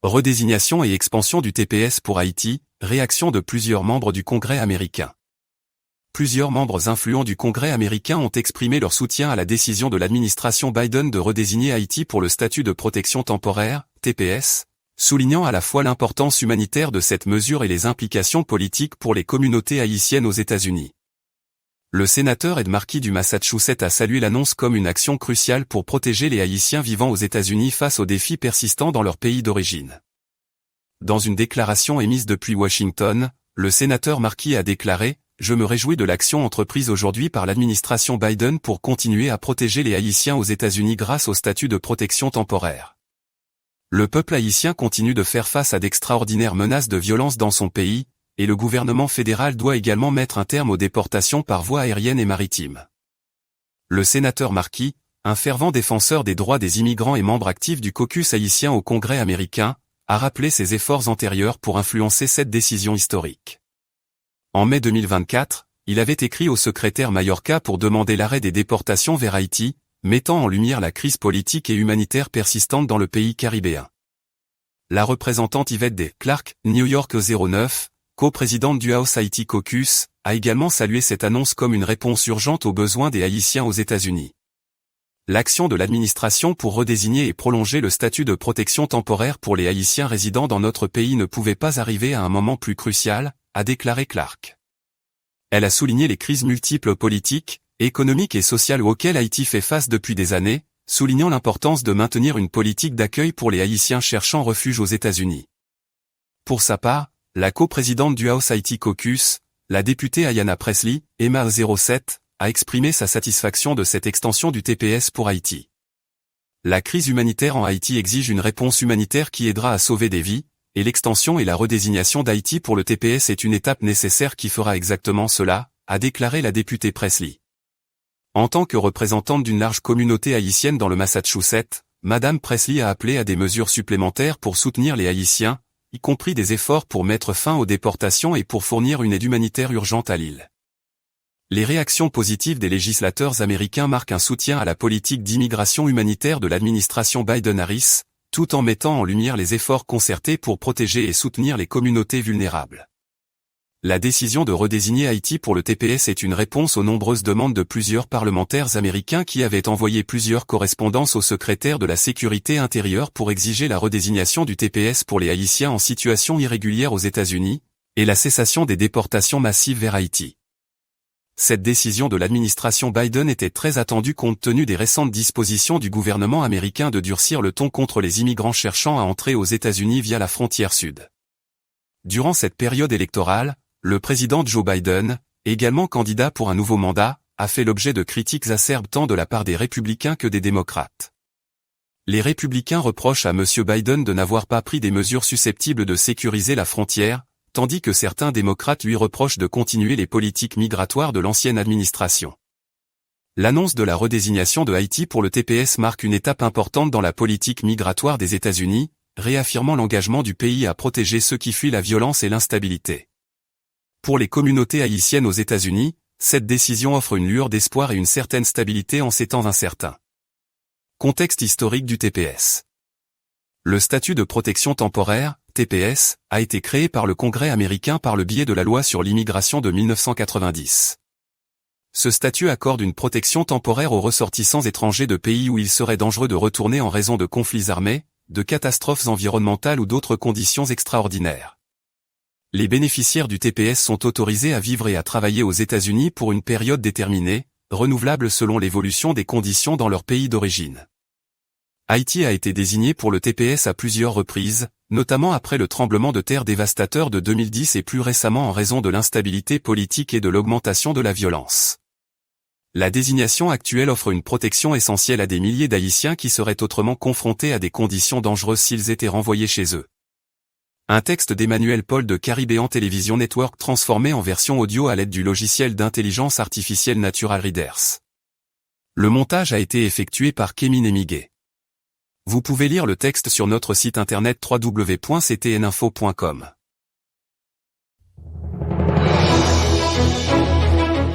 Redésignation et expansion du TPS pour Haïti, réaction de plusieurs membres du Congrès américain. Plusieurs membres influents du Congrès américain ont exprimé leur soutien à la décision de l'administration Biden de redésigner Haïti pour le statut de protection temporaire, TPS, soulignant à la fois l'importance humanitaire de cette mesure et les implications politiques pour les communautés haïtiennes aux États-Unis. Le sénateur Ed Markey du Massachusetts a salué l'annonce comme une action cruciale pour protéger les Haïtiens vivant aux États-Unis face aux défis persistants dans leur pays d'origine. Dans une déclaration émise depuis Washington, le sénateur Markey a déclaré « Je me réjouis de l'action entreprise aujourd'hui par l'administration Biden pour continuer à protéger les Haïtiens aux États-Unis grâce au statut de protection temporaire. Le peuple haïtien continue de faire face à d'extraordinaires menaces de violence dans son pays, et le gouvernement fédéral doit également mettre un terme aux déportations par voie aérienne et maritime. » Le sénateur Markey, un fervent défenseur des droits des immigrants et membre actif du caucus haïtien au Congrès américain, a rappelé ses efforts antérieurs pour influencer cette décision historique. En mai 2024, il avait écrit au secrétaire Mayorkas pour demander l'arrêt des déportations vers Haïti, mettant en lumière la crise politique et humanitaire persistante dans le pays caribéen. La représentante Yvette D. Clarke, New York 09, co-présidente du House Haiti Caucus, a également salué cette annonce comme une réponse urgente aux besoins des Haïtiens aux États-Unis. L'action de l'administration pour redésigner et prolonger le statut de protection temporaire pour les Haïtiens résidant dans notre pays ne pouvait pas arriver à un moment plus crucial, a déclaré Clarke. Elle a souligné les crises multiples politiques, économiques et sociales auxquelles Haïti fait face depuis des années, soulignant l'importance de maintenir une politique d'accueil pour les Haïtiens cherchant refuge aux États-Unis. Pour sa part, la coprésidente du House Haiti Caucus, la députée Ayanna Pressley, Emma 07, a exprimé sa satisfaction de cette extension du TPS pour Haïti. La crise humanitaire en Haïti exige une réponse humanitaire qui aidera à sauver des vies, et l'extension et la redésignation d'Haïti pour le TPS est une étape nécessaire qui fera exactement cela, a déclaré la députée Pressley. En tant que représentante d'une large communauté haïtienne dans le Massachusetts, Madame Pressley a appelé à des mesures supplémentaires pour soutenir les Haïtiens, y compris des efforts pour mettre fin aux déportations et pour fournir une aide humanitaire urgente à l'île. Les réactions positives des législateurs américains marquent un soutien à la politique d'immigration humanitaire de l'administration Biden-Harris, tout en mettant en lumière les efforts concertés pour protéger et soutenir les communautés vulnérables. La décision de redésigner Haïti pour le TPS est une réponse aux nombreuses demandes de plusieurs parlementaires américains qui avaient envoyé plusieurs correspondances au secrétaire de la Sécurité intérieure pour exiger la redésignation du TPS pour les Haïtiens en situation irrégulière aux États-Unis, et la cessation des déportations massives vers Haïti. Cette décision de l'administration Biden était très attendue compte tenu des récentes dispositions du gouvernement américain de durcir le ton contre les immigrants cherchant à entrer aux États-Unis via la frontière sud. Durant cette période électorale, le président Joe Biden, également candidat pour un nouveau mandat, a fait l'objet de critiques acerbes tant de la part des républicains que des démocrates. Les républicains reprochent à M. Biden de n'avoir pas pris des mesures susceptibles de sécuriser la frontière, tandis que certains démocrates lui reprochent de continuer les politiques migratoires de l'ancienne administration. L'annonce de la redésignation de Haïti pour le TPS marque une étape importante dans la politique migratoire des États-Unis, réaffirmant l'engagement du pays à protéger ceux qui fuient la violence et l'instabilité. Pour les communautés haïtiennes aux États-Unis, cette décision offre une lueur d'espoir et une certaine stabilité en ces temps incertains. Contexte historique du TPS. Le statut de protection temporaire, TPS, a été créé par le Congrès américain par le biais de la loi sur l'immigration de 1990. Ce statut accorde une protection temporaire aux ressortissants étrangers de pays où il serait dangereux de retourner en raison de conflits armés, de catastrophes environnementales ou d'autres conditions extraordinaires. Les bénéficiaires du TPS sont autorisés à vivre et à travailler aux États-Unis pour une période déterminée, renouvelable selon l'évolution des conditions dans leur pays d'origine. Haïti a été désigné pour le TPS à plusieurs reprises, notamment après le tremblement de terre dévastateur de 2010 et plus récemment en raison de l'instabilité politique et de l'augmentation de la violence. La désignation actuelle offre une protection essentielle à des milliers d'Haïtiens qui seraient autrement confrontés à des conditions dangereuses s'ils étaient renvoyés chez eux. Un texte d'Emmanuel Paul de Caribbean Television Network transformé en version audio à l'aide du logiciel d'intelligence artificielle Natural Readers. Le montage a été effectué par Kémin Emigué. Vous pouvez lire le texte sur notre site internet www.ctninfo.com.